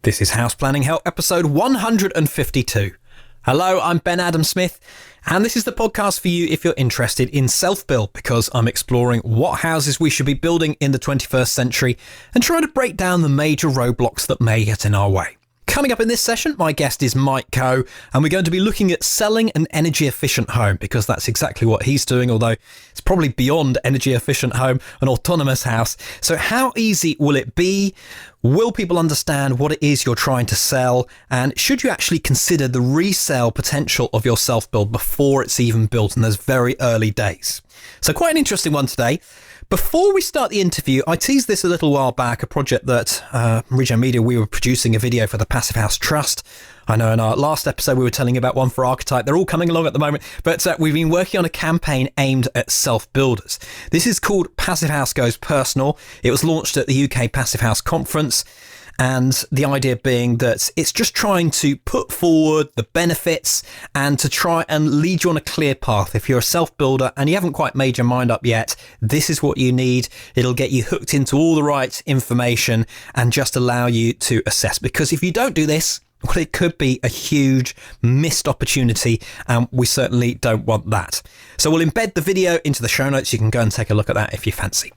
This is House Planning Help, episode 152. Hello, I'm Ben Adam Smith, and this is the podcast for you if you're interested in self-build, because I'm exploring what houses we should be building in the 21st century and trying to break down the major roadblocks that may get in our way. Coming up in this session, my guest is Mike Coe, and we're going to be looking at selling an energy-efficient home, because that's exactly what he's doing, although it's probably beyond energy-efficient home, an autonomous house. So how easy will it be? Will people understand what it is you're trying to sell? And should you actually consider the resale potential of your self-build before it's even built in those very early days? So quite an interesting one today. Before we start the interview, I teased this a little while back, a project that Regen Media, we were producing a video for the Passive House Trust. I know in our last episode we were telling you about one for Archetype. They're all coming along at the moment, but we've been working on a campaign aimed at self-builders. This is called Passive House Goes Personal. It was launched at the UK Passive House Conference. And the idea being that it's just trying to put forward the benefits and to try and lead you on a clear path. If you're a self-builder and you haven't quite made your mind up yet, this is what you need. It'll get you hooked into all the right information and just allow you to assess. Because if you don't do this, well, it could be a huge missed opportunity, and we certainly don't want that. So we'll embed the video into the show notes. You can go and take a look at that if you fancy.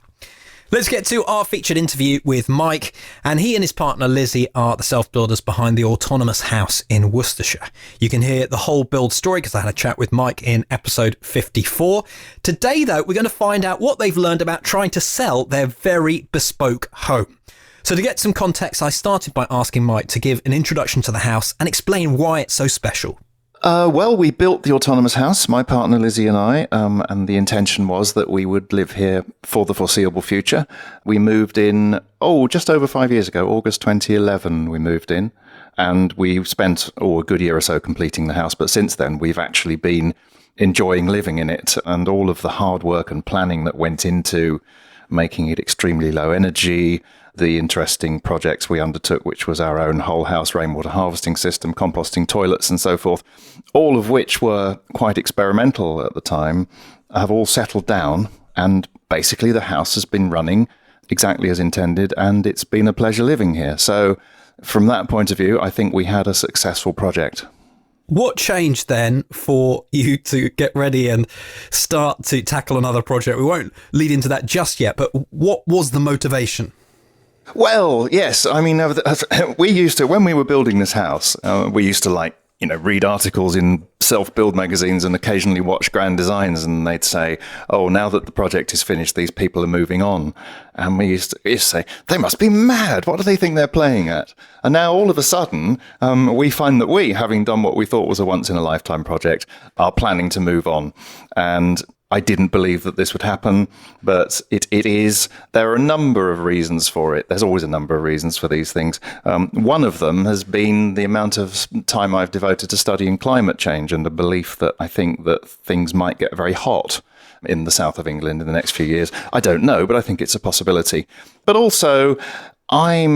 Let's get to our featured interview with Mike, and he and his partner Lizzie are the self-builders behind the autonomous house in Worcestershire. You can hear the whole build story because I had a chat with Mike in episode 54. Today, though, we're going to find out what they've learned about trying to sell their very bespoke home. So to get some context, I started by asking Mike to give an introduction to the house and explain why it's so special. Well, we built the autonomous house, my partner Lizzie and I, and the intention was that we would live here for the foreseeable future. We moved in, just over 5 years ago, August 2011 we moved in, and we spent, a good year or so completing the house, but since then we've actually been enjoying living in it, and all of the hard work and planning that went into making it extremely low energy, the interesting projects we undertook, which was our own whole house rainwater harvesting system, composting toilets and so forth, all of which were quite experimental at the time, have all settled down, and basically the house has been running exactly as intended, and it's been a pleasure living here. So from that point of view, I think we had a successful project. What changed then for you to get ready and start to tackle another project? We won't lead into that just yet, but what was the motivation? Well, yes. I mean, we used to, when we were building this house, we used to read articles in self-build magazines and occasionally watch Grand Designs, and they'd say, now that the project is finished, these people are moving on. And we used to say, they must be mad. What do they think they're playing at? And now all of a sudden, we find that we, having done what we thought was a once-in-a-lifetime project, are planning to move on. And I didn't believe that this would happen, but it is. There are a number of reasons for it. There's always a number of reasons for these things. One of them has been the amount of time I've devoted to studying climate change and the belief that I think that things might get very hot in the south of England in the next few years. I don't know, but I think it's a possibility. But also, I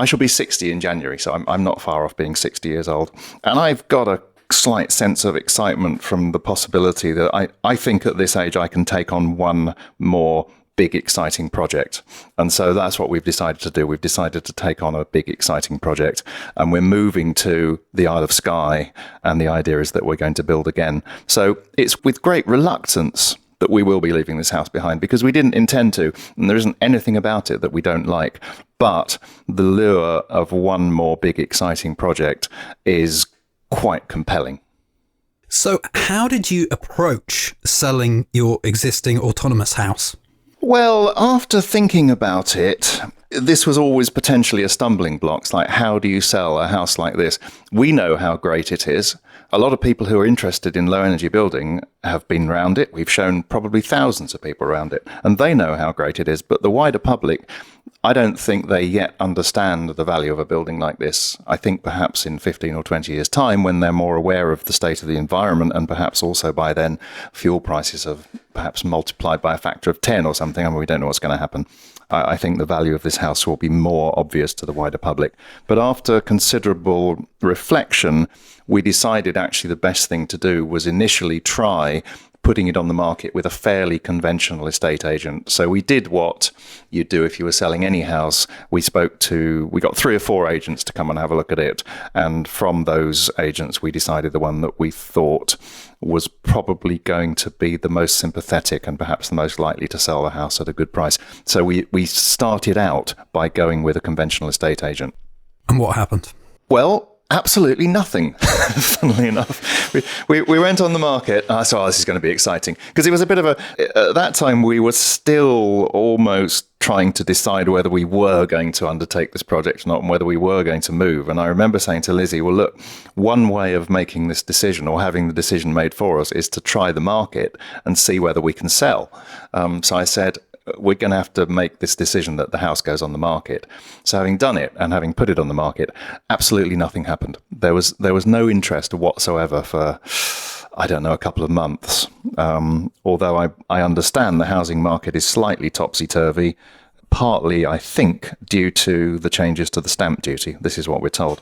shall be 60 in January, so I'm not far off being 60 years old. And I've got a slight sense of excitement from the possibility that I think at this age I can take on one more big exciting project. And so that's what we've decided to do. We've decided to take on a big exciting project, and we're moving to the Isle of Skye, and the idea is that we're going to build again. So it's with great reluctance that we will be leaving this house behind, because we didn't intend to, and there isn't anything about it that we don't like. But the lure of one more big exciting project is quite compelling. So how did you approach selling your existing autonomous house? Well, after thinking about it, this was always potentially a stumbling block. It's like, how do you sell a house like this? We know how great it is. A lot of people who are interested in low energy building have been around it. We've shown probably thousands of people around it, and they know how great it is. But the wider public, I don't think they yet understand the value of a building like this. I think perhaps in 15 or 20 years' time, when they're more aware of the state of the environment, and perhaps also by then fuel prices have perhaps multiplied by a factor of 10 or something, and we don't know what's going to happen, I think the value of this house will be more obvious to the wider public. But after considerable reflection, we decided actually the best thing to do was initially try putting it on the market with a fairly conventional estate agent. So we did what you'd do if you were selling any house. We got 3 or 4 agents to come and have a look at it. And from those agents, we decided the one that we thought was probably going to be the most sympathetic and perhaps the most likely to sell the house at a good price. So we started out by going with a conventional estate agent. And what happened? Well, absolutely nothing, funnily enough. We went on the market. I thought, this is going to be exciting. Because it was a bit of at that time, we were still almost trying to decide whether we were going to undertake this project or not, and whether we were going to move. And I remember saying to Lizzie, well, look, one way of making this decision or having the decision made for us is to try the market and see whether we can sell. So I said, we're going to have to make this decision that the house goes on the market. So having done it and having put it on the market, absolutely nothing happened. There was no interest whatsoever for, I don't know, a couple of months. Although I understand the housing market is slightly topsy-turvy, partly, I think, due to the changes to the stamp duty. This is what we're told.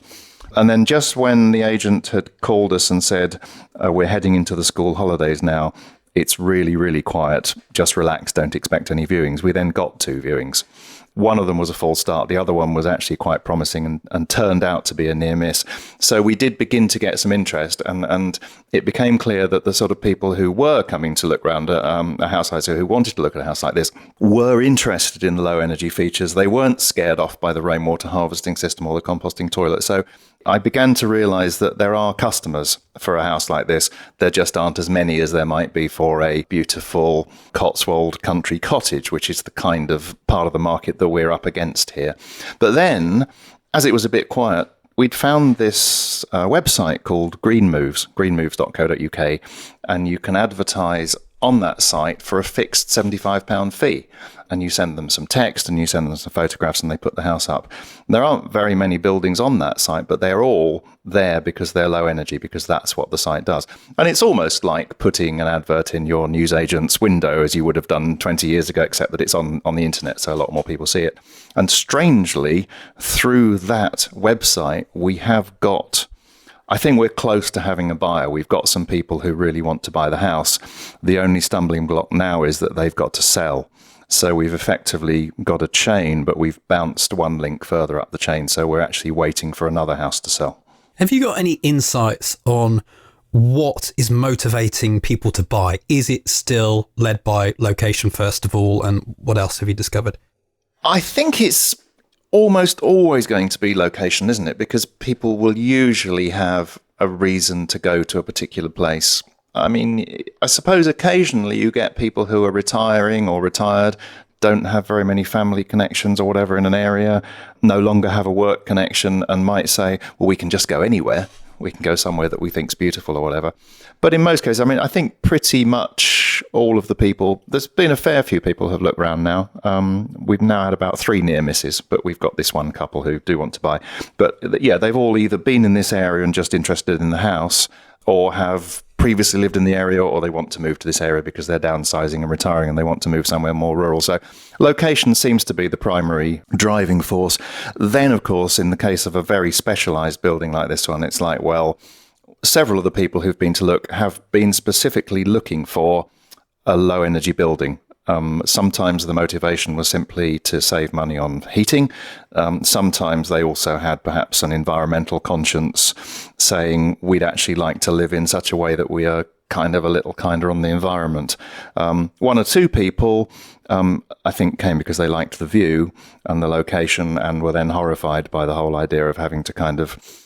And then just when the agent had called us and said, we're heading into the school holidays now, it's really, really quiet. Just relax. Don't expect any viewings. We then got 2 viewings. One of them was a false start. The other one was actually quite promising and turned out to be a near miss. So we did begin to get some interest, and it became clear that the sort of people who were coming to look round a house like this, who wanted to look at a house like this, were interested in the low energy features. They weren't scared off by the rainwater harvesting system or the composting toilet. So I began to realise that there are customers for a house like this. There just aren't as many as there might be for a beautiful Cotswold country cottage, which is the kind of part of the market that we're up against here. But then, as it was a bit quiet, we'd found this website called greenmoves.co.uk, and you can advertise on that site for a fixed £75 fee. And you send them some text and you send them some photographs and they put the house up. There aren't very many buildings on that site, but they're all there because they're low energy, because that's what the site does. And it's almost like putting an advert in your newsagent's window as you would have done 20 years ago, except that it's on the internet, so a lot more people see it. And strangely, through that website, we have got, I think we're close to having a buyer. We've got some people who really want to buy the house. The only stumbling block now is that they've got to sell. So we've effectively got a chain, but we've bounced one link further up the chain. So we're actually waiting for another house to sell. Have you got any insights on what is motivating people to buy? Is it still led by location, first of all? And what else have you discovered? I think it's almost always going to be location, isn't it? Because people will usually have a reason to go to a particular place. I mean, I suppose occasionally you get people who are retiring or retired, don't have very many family connections or whatever in an area, no longer have a work connection and might say, well, we can just go anywhere. We can go somewhere that we think's beautiful or whatever. But in most cases, I mean, I think pretty much all of the people, there's been a fair few people who have looked around now. We've now had about 3 near misses, but we've got this one couple who do want to buy. But yeah, they've all either been in this area and just interested in the house, or have previously lived in the area, or they want to move to this area because they're downsizing and retiring and they want to move somewhere more rural. So location seems to be the primary driving force. Then, of course, in the case of a very specialised building like this one, it's like, well, several of the people who've been to look have been specifically looking for a low energy building. Sometimes the motivation was simply to save money on heating. Sometimes they also had perhaps an environmental conscience, saying we'd actually like to live in such a way that we are kind of a little kinder on the environment. 1 or 2 people, I think, came because they liked the view and the location and were then horrified by the whole idea of having to kind of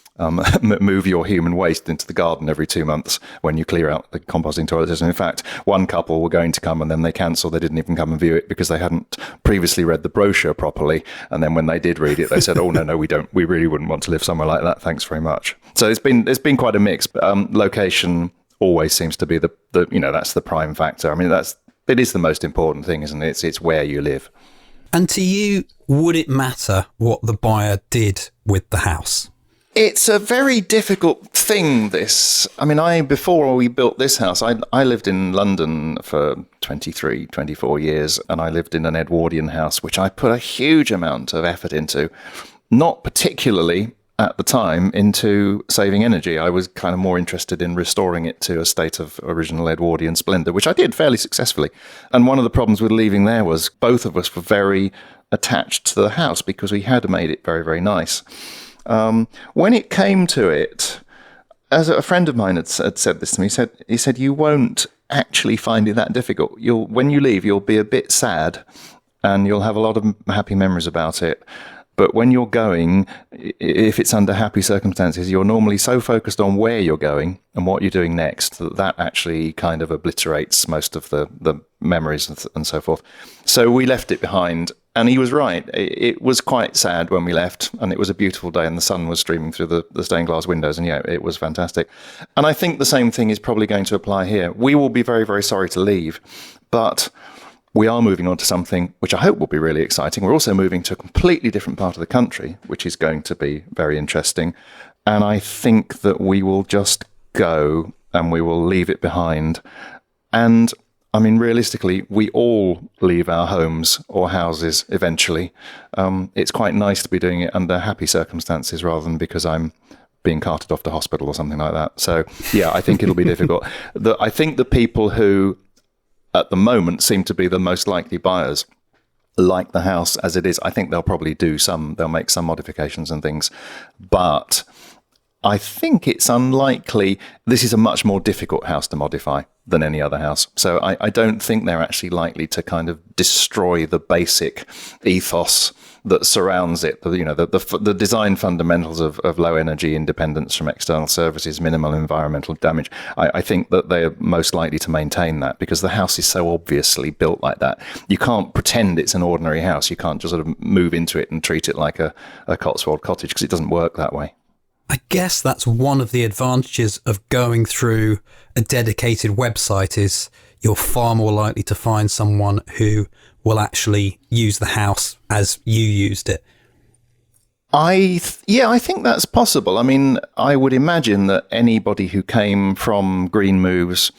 move your human waste into the garden every 2 months when you clear out the composting toilet system. In fact, one couple were going to come and then they cancelled. They didn't even come and view it because they hadn't previously read the brochure properly. And then when they did read it, they said, oh, no, we don't. We really wouldn't want to live somewhere like that. Thanks very much. So it's been quite a mix. Location always seems to be the that's the prime factor. I mean, it is the most important thing, isn't it? It's where you live. And to you, would it matter what the buyer did with the house? It's a very difficult thing, this. I mean, before we built this house, I lived in London for 23, 24 years, and I lived in an Edwardian house, which I put a huge amount of effort into. Not particularly at the time into saving energy. I was kind of more interested in restoring it to a state of original Edwardian splendour, which I did fairly successfully. And one of the problems with leaving there was both of us were very attached to the house because we had made it very, very nice. When it came to it, as a friend of mine had said this to me, he said, you won't actually find it that difficult. When you leave, you'll be a bit sad and you'll have a lot of happy memories about it. But when you're going, if it's under happy circumstances, you're normally so focused on where you're going and what you're doing next that actually kind of obliterates most of the memories and so forth. So we left it behind. And he was right. It was quite sad when we left, and it was a beautiful day, and the sun was streaming through the stained glass windows, and yeah, it was fantastic. And I think the same thing is probably going to apply here. We will be very, very sorry to leave, but we are moving on to something which I hope will be really exciting. We're also moving to a completely different part of the country, which is going to be very interesting. And I think that we will just go and we will leave it behind. And I mean, realistically, we all leave our homes or houses eventually. It's quite nice to be doing it under happy circumstances rather than because I'm being carted off to hospital or something like that. So, yeah, I think it'll be difficult. I think the people who, at the moment, seem to be the most likely buyers like the house as it is. I think they'll probably they'll make some modifications and things. But I think it's unlikely. This is a much more difficult house to modify than any other house. So I don't think they're actually likely to kind of destroy the basic ethos that surrounds it. The design fundamentals of low energy independence from external services, minimal environmental damage. I think that they're most likely to maintain that because the house is so obviously built like that. You can't pretend it's an ordinary house. You can't just sort of move into it and treat it like a Cotswold cottage because it doesn't work that way. I guess that's one of the advantages of going through a dedicated website is you're far more likely to find someone who will actually use the house as you used it. I think that's possible. I mean, I would imagine that anybody who came from Green Moves,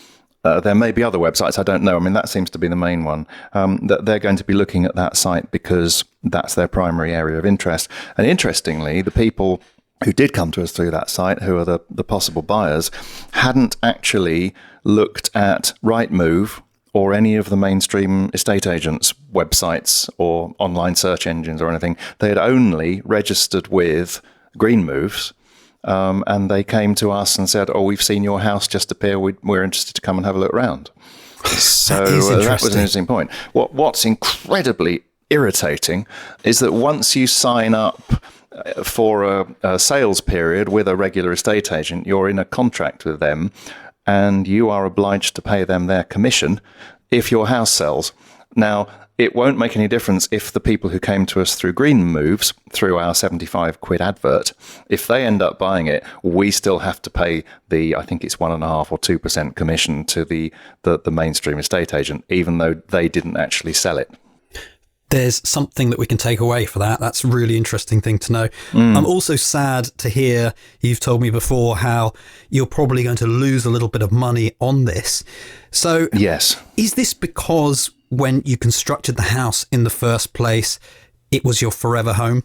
there may be other websites, I don't know. I mean, that seems to be the main one, that they're going to be looking at that site because that's their primary area of interest. And interestingly, the people who did come to us through that site, who are the possible buyers, hadn't actually looked at Rightmove or any of the mainstream estate agents' websites or online search engines or anything. They had only registered with Green Moves, and they came to us and said, we've seen your house just appear. We're interested to come and have a look around. So that was an interesting point. What's incredibly irritating is that once you sign up for a sales period with a regular estate agent, you're in a contract with them and you are obliged to pay them their commission if your house sells. Now, it won't make any difference if the people who came to us through Green Moves, through our 75 quid advert, if they end up buying it, we still have to pay I think it's 1.5% or 2% commission to the mainstream estate agent, even though they didn't actually sell it. There's something that we can take away for that. That's a really interesting thing to know. I'm also sad to hear you've told me before how you're probably going to lose a little bit of money on this. So yes, is this because when you constructed the house in the first place, it was your forever home?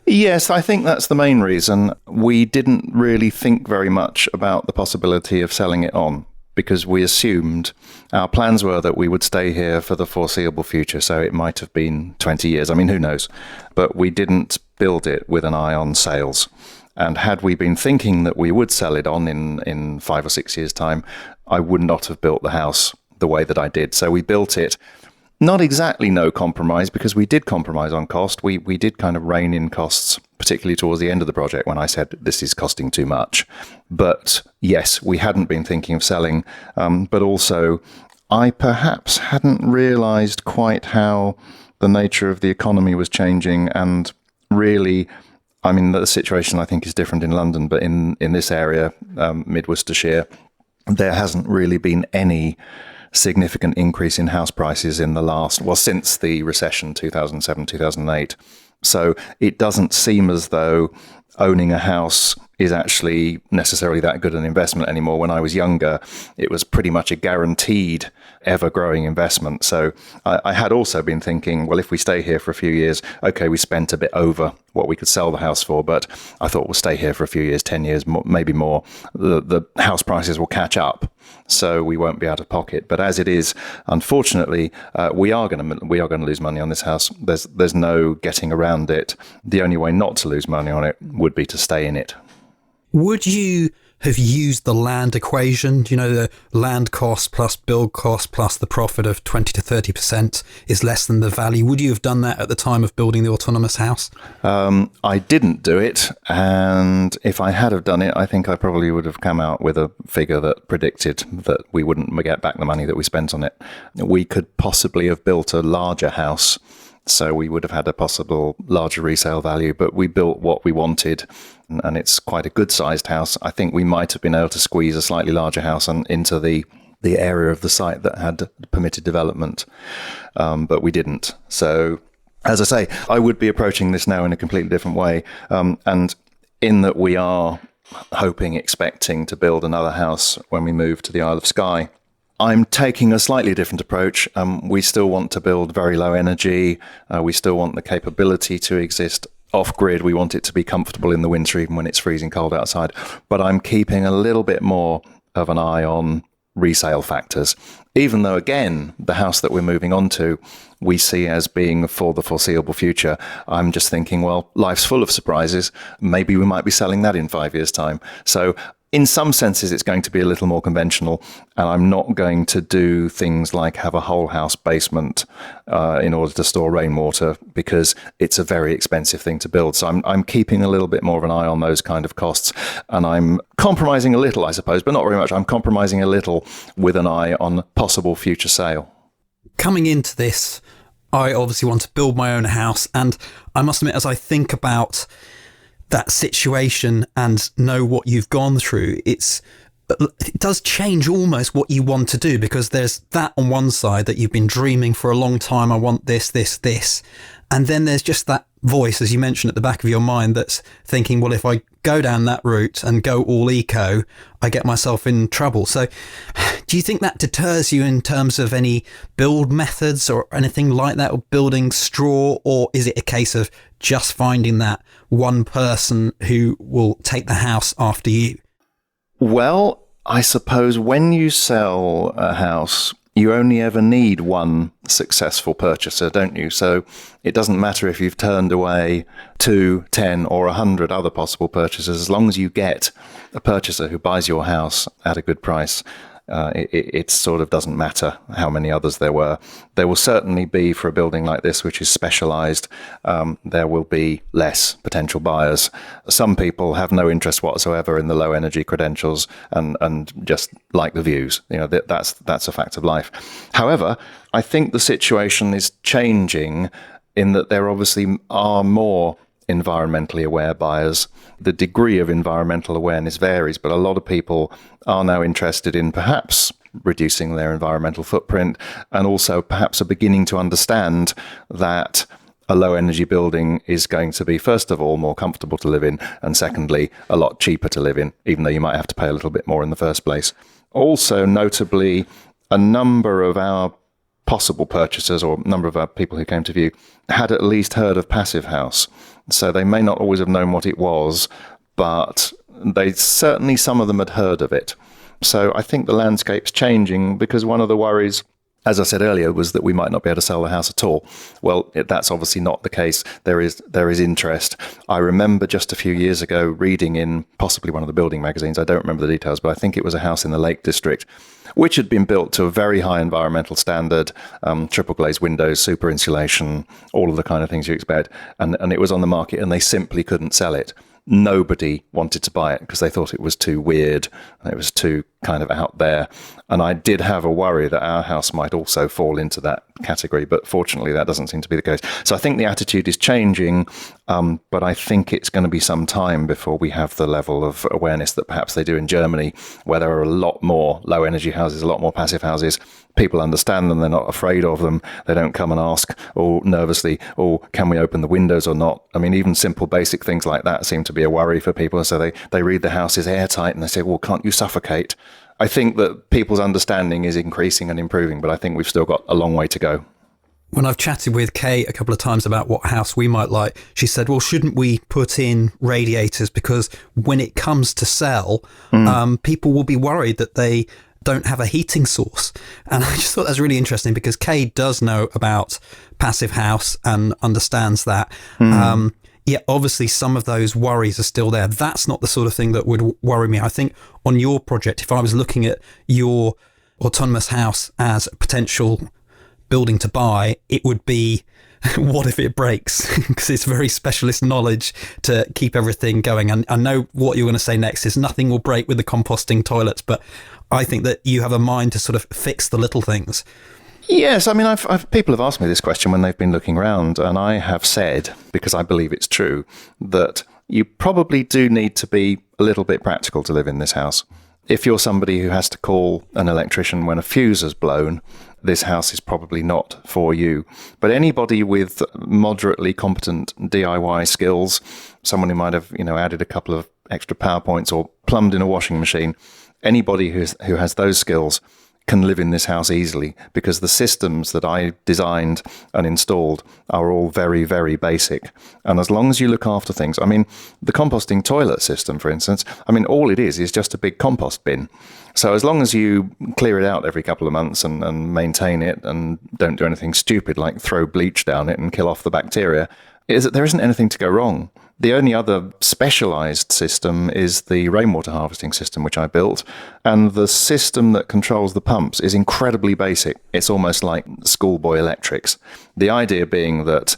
Yes, I think that's the main reason. We didn't really think very much about the possibility of selling it on, because we assumed our plans were that we would stay here for the foreseeable future. So it might have been 20 years. I mean, who knows? But we didn't build it with an eye on sales. And had we been thinking that we would sell it on in 5 or 6 years' time, I would not have built the house the way that I did. So we built it, not exactly no compromise, because we did compromise on cost. We did kind of rein in costs, particularly towards the end of the project when I said this is costing too much. But yes, we hadn't been thinking of selling, but also I perhaps hadn't realised quite how the nature of the economy was changing. And really, I mean, the situation I think is different in London, but in this area, Mid Worcestershire, there hasn't really been any significant increase in house prices in since the recession 2007, 2008. So it doesn't seem as though owning a house is actually necessarily that good an investment anymore. When I was younger, it was pretty much a guaranteed ever-growing investment. So I had also been thinking, well, if we stay here for a few years, okay, we spent a bit over what we could sell the house for, but I thought we'll stay here for a few years, 10 years, maybe more. The house prices will catch up, so we won't be out of pocket. But as it is, unfortunately, we are going to lose money on this house. There's no getting around it. The only way not to lose money on it would be to stay in it. Would you have used the land equation? Do you know the land cost plus build cost plus the profit of 20 to 30% is less than the value? Would you have done that at the time of building the autonomous house? I didn't do it. And if I had have done it, I think I probably would have come out with a figure that predicted that we wouldn't get back the money that we spent on it. We could possibly have built a larger house, so we would have had a possible larger resale value, but we built what we wanted, and it's quite a good-sized house. I think we might have been able to squeeze a slightly larger house into the area of the site that had permitted development, but we didn't. So, as I say, I would be approaching this now in a completely different way, and in that we are expecting to build another house when we move to the Isle of Skye. I'm taking a slightly different approach. We still want to build very low energy. We still want the capability to exist off-grid. We want it to be comfortable in the winter, even when it's freezing cold outside. But I'm keeping a little bit more of an eye on resale factors, even though, again, the house that we're moving on to, we see as being for the foreseeable future. I'm just thinking, well, life's full of surprises. Maybe we might be selling that in 5 years' time. So in some senses, it's going to be a little more conventional, and I'm not going to do things like have a whole house basement in order to store rainwater, because it's a very expensive thing to build. So I'm keeping a little bit more of an eye on those kind of costs, and I'm compromising a little, I suppose, but not very much. I'm compromising a little with an eye on possible future sale. Coming into this, I obviously want to build my own house, and I must admit, as I think about that situation and know what you've gone through, it does change almost what you want to do, because there's that on one side that you've been dreaming for a long time. I want this. And then there's just that voice, as you mentioned, at the back of your mind that's thinking, well, if I go down that route and go all eco, I get myself in trouble. So do you think that deters you in terms of any build methods or anything like that, or building straw? Or is it a case of just finding that one person who will take the house after you? Well, I suppose when you sell a house, you only ever need one successful purchaser, don't you? So it doesn't matter if you've turned away 2, 10 or 100 other possible purchasers. As long as you get a purchaser who buys your house at a good price, it sort of doesn't matter how many others there were. There will certainly be, for a building like this, which is specialised, there will be less potential buyers. Some people have no interest whatsoever in the low energy credentials and just like the views. You know, that's a fact of life. However, I think the situation is changing in that there obviously are more environmentally aware buyers. The degree of environmental awareness varies, but a lot of people are now interested in perhaps reducing their environmental footprint, and also perhaps are beginning to understand that a low energy building is going to be, first of all, more comfortable to live in, and secondly, a lot cheaper to live in, even though you might have to pay a little bit more in the first place. Also, notably, a number of our possible purchasers, or a number of our people who came to view, had at least heard of Passive House. So they may not always have known what it was, but some of them had heard of it. So I think the landscape's changing, because one of the worries, as I said earlier, was that we might not be able to sell the house at all. Well, that's obviously not the case. There is interest. I remember just a few years ago reading in possibly one of the building magazines, I don't remember the details, but I think it was a house in the Lake District, which had been built to a very high environmental standard, triple glazed windows, super insulation, all of the kind of things you expect. And it was on the market, and they simply couldn't sell it. Nobody wanted to buy it because they thought it was too weird, it was too kind of out there. And I did have a worry that our house might also fall into that category, but fortunately that doesn't seem to be the case. So I think the attitude is changing, but I think it's going to be some time before we have the level of awareness that perhaps they do in Germany, where there are a lot more low energy houses, a lot more passive houses. People understand them, they're not afraid of them. They don't come and ask, nervously, can we open the windows or not? I mean, even simple basic things like that seem to be a worry for people. So they read the house is airtight and they say, well, can't you suffocate? I think that people's understanding is increasing and improving, but I think we've still got a long way to go. When I've chatted with Kay a couple of times about what house we might like, she said, well, shouldn't we put in radiators? Because when it comes to sell, people will be worried that they don't have a heating source. And I just thought that was really interesting because Kay does know about passive house and understands that. Yet obviously some of those worries are still there. That's not the sort of thing that would worry me. I think on your project, if I was looking at your autonomous house as a potential building to buy, it would be, what if it breaks? Because it's very specialist knowledge to keep everything going. And I know what you're going to say next is nothing will break with the composting toilets, but I think that you have a mind to sort of fix the little things. Yes, I mean, people have asked me this question when they've been looking around, and I have said, because I believe it's true, that you probably do need to be a little bit practical to live in this house. If you're somebody who has to call an electrician when a fuse has blown, this house is probably not for you. But anybody with moderately competent DIY skills, someone who might have, added a couple of extra PowerPoints or plumbed in a washing machine, anybody who has those skills can live in this house easily, because the systems that I designed and installed are all very, very basic. And as long as you look after things, I mean, the composting toilet system, for instance, I mean, all it is just a big compost bin. So as long as you clear it out every couple of months and maintain it and don't do anything stupid like throw bleach down it and kill off the bacteria, there isn't anything to go wrong. The only other specialised system is the rainwater harvesting system, which I built. And the system that controls the pumps is incredibly basic. It's almost like schoolboy electrics. The idea being that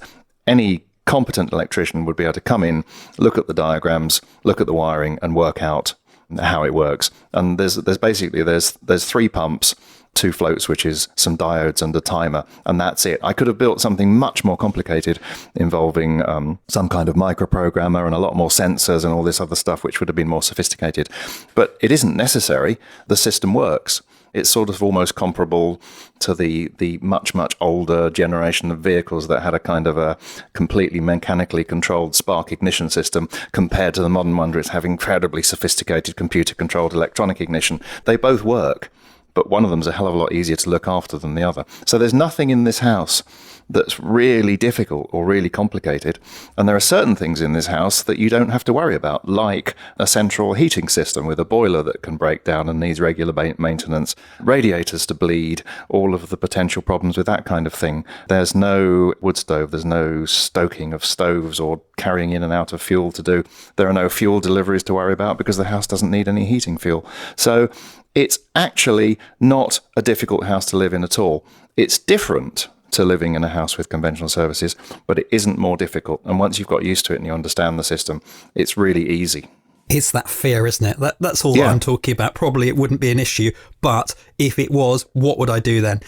any competent electrician would be able to come in, look at the diagrams, look at the wiring, and work out how it works. And there's basically 3 pumps, 2 float switches, some diodes and a timer, and that's it. I could have built something much more complicated involving some kind of microprogrammer and a lot more sensors and all this other stuff, which would have been more sophisticated. But it isn't necessary. The system works. It's sort of almost comparable to the much, much older generation of vehicles that had a kind of a completely mechanically controlled spark ignition system compared to the modern one, which has incredibly sophisticated computer-controlled electronic ignition. They both work, but one of them's a hell of a lot easier to look after than the other. So there's nothing in this house that's really difficult or really complicated. And there are certain things in this house that you don't have to worry about, like a central heating system with a boiler that can break down and needs regular maintenance, radiators to bleed, all of the potential problems with that kind of thing. There's no wood stove, there's no stoking of stoves or carrying in and out of fuel to do. There are no fuel deliveries to worry about because the house doesn't need any heating fuel. So it's actually not a difficult house to live in at all. It's different to living in a house with conventional services, but it isn't more difficult. And once you've got used to it and you understand the system, it's really easy. It's that fear, isn't it? That's all that I'm talking about. Probably it wouldn't be an issue, but if it was, what would I do then?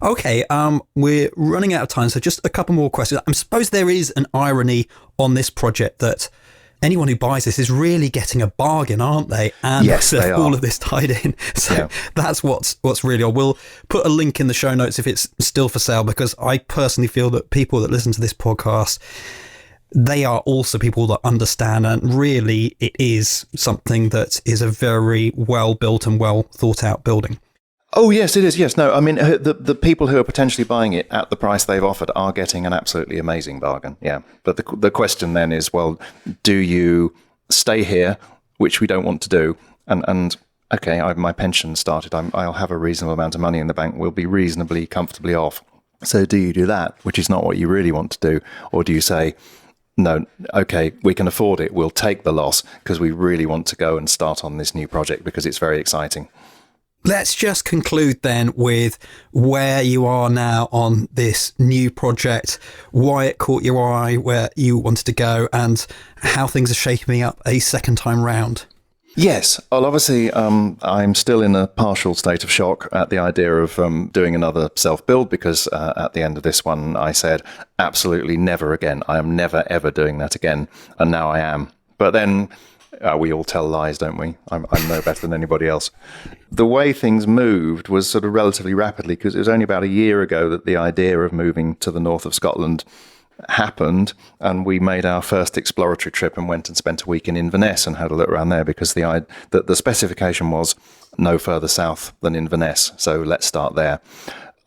Okay, we're running out of time, so just a couple more questions. I suppose there is an irony on this project that anyone who buys this is really getting a bargain, aren't they? And yes, they are. All of this tied in. So that's what's really. We'll put a link in the show notes if it's still for sale, because I personally feel that people that listen to this podcast, they are also people that understand, and really it is something that is a very well built and well thought out building. Oh, yes, it is. Yes. No, I mean, the people who are potentially buying it at the price they've offered are getting an absolutely amazing bargain. Yeah. But the question then is, well, do you stay here, which we don't want to do, and okay, my pension started, I'll have a reasonable amount of money in the bank, we'll be reasonably comfortably off. So do you do that, which is not what you really want to do? Or do you say, no, okay, we can afford it, we'll take the loss because we really want to go and start on this new project because it's very exciting? Let's just conclude then with where you are now on this new project, why it caught your eye, where you wanted to go, and how things are shaping up a second time round. Yes. Well, obviously, I'm still in a partial state of shock at the idea of doing another self-build because at the end of this one, I said, absolutely never again. I am never, ever doing that again. And now I am. But then we all tell lies, don't we? I'm no better than anybody else. The way things moved was sort of relatively rapidly because it was only about a year ago that the idea of moving to the north of Scotland happened, and we made our first exploratory trip and went and spent a week in Inverness and had a look around there because the specification was no further south than Inverness, so let's start there.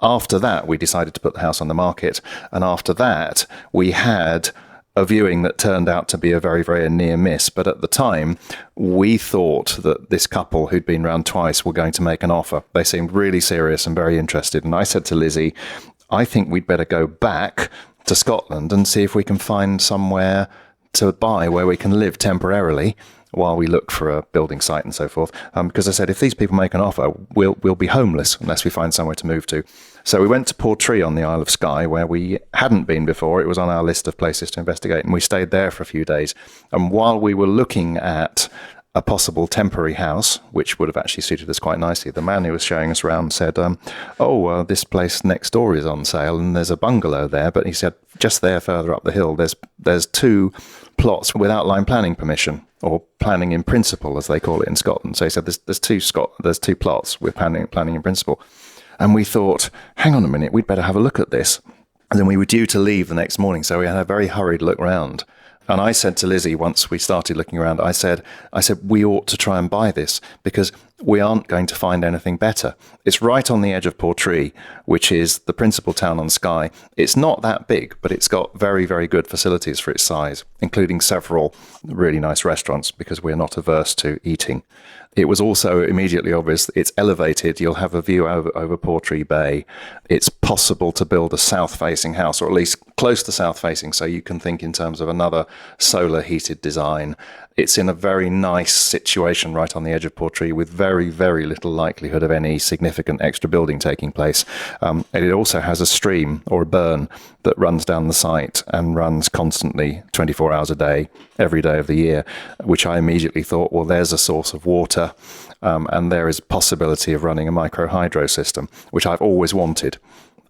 After that, we decided to put the house on the market, and after that, we had a viewing that turned out to be a very, very near miss. But at the time, we thought that this couple who'd been round twice were going to make an offer. They seemed really serious and very interested, and I said to Lizzie, I think we'd better go back to Scotland and see if we can find somewhere to buy where we can live temporarily while we look for a building site and so forth. Because I said, if these people make an offer, we'll be homeless unless we find somewhere to move to. So we went to Portree on the Isle of Skye, where we hadn't been before. It was on our list of places to investigate, and we stayed there for a few days. And while we were looking at a possible temporary house, which would have actually suited us quite nicely, the man who was showing us around said, this place next door is on sale and there's a bungalow there. But he said, just there further up the hill, there's two plots with outline planning permission, or planning in principle, as they call it in Scotland. So he said, there's two plots with planning in principle. And we thought, hang on a minute, we'd better have a look at this. And then we were due to leave the next morning, so we had a very hurried look round. And I said to Lizzie, once we started looking around, I said, we ought to try and buy this because we aren't going to find anything better. It's right on the edge of Portree, which is the principal town on Skye. It's not that big, but it's got very, very good facilities for its size, including several really nice restaurants because we're not averse to eating. It was also immediately obvious that it's elevated. You'll have a view over Portree Bay. It's possible to build a south-facing house, or at least close to south-facing, so you can think in terms of another solar-heated design. It's in a very nice situation right on the edge of Portree with very, very little likelihood of any significant extra building taking place. And it also has a stream or a burn that runs down the site and runs constantly 24 hours a day, every day of the year, which I immediately thought, well, there's a source of water. And there is possibility of running a micro hydro system, which I've always wanted.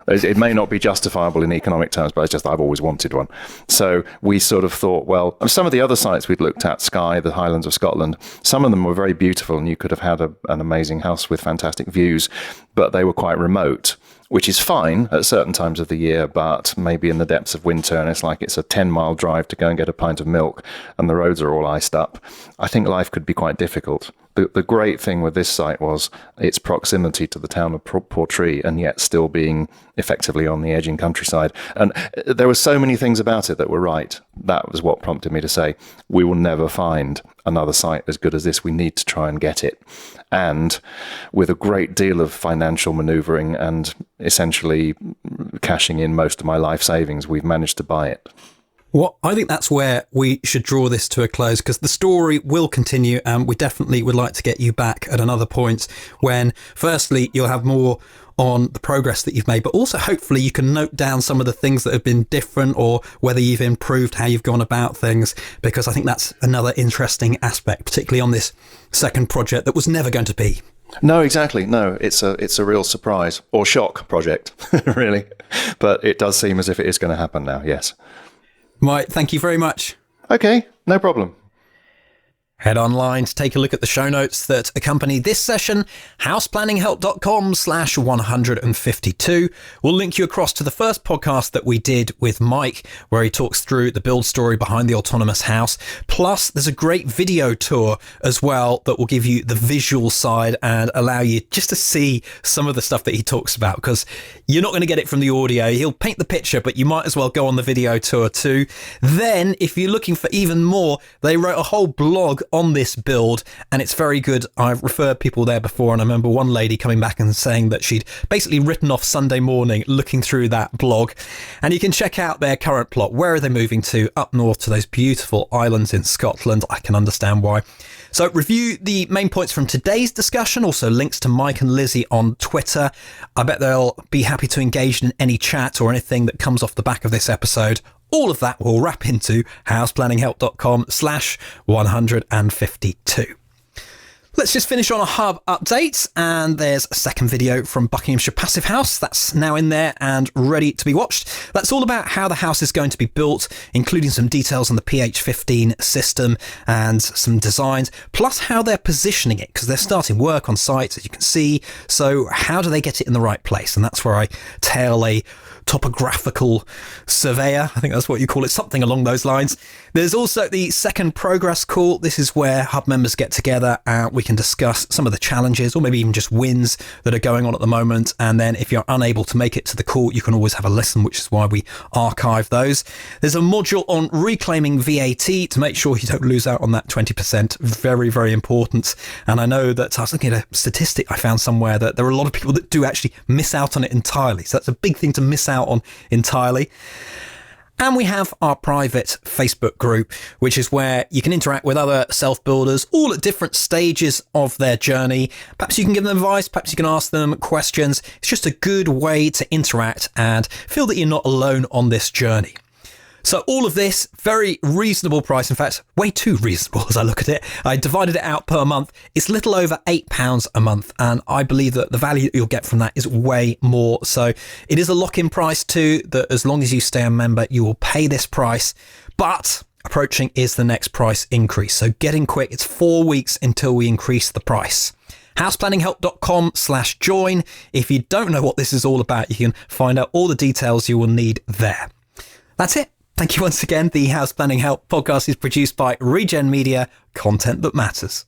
It may not be justifiable in economic terms, but it's just I've always wanted one. So we sort of thought, well, some of the other sites we'd looked at, Skye, the Highlands of Scotland, some of them were very beautiful and you could have had an amazing house with fantastic views, but they were quite remote, which is fine at certain times of the year, but maybe in the depths of winter and it's like it's a 10-mile drive to go and get a pint of milk and the roads are all iced up. I think life could be quite difficult. The great thing with this site was its proximity to the town of Portree and yet still being effectively on the edging countryside. And there were so many things about it that were right. That was what prompted me to say, we will never find another site as good as this. We need to try and get it. And with a great deal of financial manoeuvring and essentially cashing in most of my life savings, we've managed to buy it. Well, I think that's where we should draw this to a close because the story will continue and we definitely would like to get you back at another point when, firstly, you'll have more on the progress that you've made, but also hopefully you can note down some of the things that have been different or whether you've improved how you've gone about things, because I think that's another interesting aspect, particularly on this second project that was never going to be. No, exactly. No, it's a real surprise or shock project, really. But it does seem as if it is going to happen now, yes. Mike, thank you very much. Okay, no problem. Head online to take a look at the show notes that accompany this session, houseplanninghelp.com/152. We'll link you across to the first podcast that we did with Mike, where he talks through the build story behind the autonomous house. Plus, there's a great video tour as well that will give you the visual side and allow you just to see some of the stuff that he talks about, because you're not going to get it from the audio. He'll paint the picture, but you might as well go on the video tour too. Then, if you're looking for even more, they wrote a whole blog on this build and it's very good. I've referred people there before and I remember one lady coming back and saying that she'd basically written off Sunday morning looking through that blog. And you can check out their current plot. Where are they moving to? Up north to those beautiful islands in Scotland. I can understand why. So review the main points from today's discussion, also links to Mike and Lizzie on Twitter. I bet they'll be happy to engage in any chat or anything that comes off the back of this episode. All of that will wrap into houseplanninghelp.com/152. Let's just finish on a hub update, and there's a second video from Buckinghamshire Passive House that's now in there and ready to be watched. That's all about how the house is going to be built, including some details on the PH15 system and some designs, plus how they're positioning it, because they're starting work on site, as you can see. So how do they get it in the right place? And that's where I tail a topographical surveyor, I think that's what you call it, something along those lines. There's also the second progress call. This is where hub members get together and we can discuss some of the challenges or maybe even just wins that are going on at the moment. And then if you're unable to make it to the call, you can always have a listen, which is why we archive those. There's a module on reclaiming VAT to make sure you don't lose out on that 20%. Very, very important. And I know that I was looking at a statistic I found somewhere that there are a lot of people that do actually miss out on it entirely. So that's a big thing to miss out on entirely. And we have our private Facebook group, which is where you can interact with other self-builders, all at different stages of their journey. Perhaps you can give them advice, perhaps you can ask them questions. It's just a good way to interact and feel that you're not alone on this journey. So all of this, very reasonable price. In fact, way too reasonable as I look at it. I divided it out per month. It's little over £8 a month. And I believe that the value that you'll get from that is way more. So it is a lock-in price too, that as long as you stay a member, you will pay this price. But approaching is the next price increase. So getting quick. It's 4 weeks until we increase the price. houseplanninghelp.com/join. If you don't know what this is all about, you can find out all the details you will need there. That's it. Thank you once again. The House Planning Help podcast is produced by Regen Media, content that matters.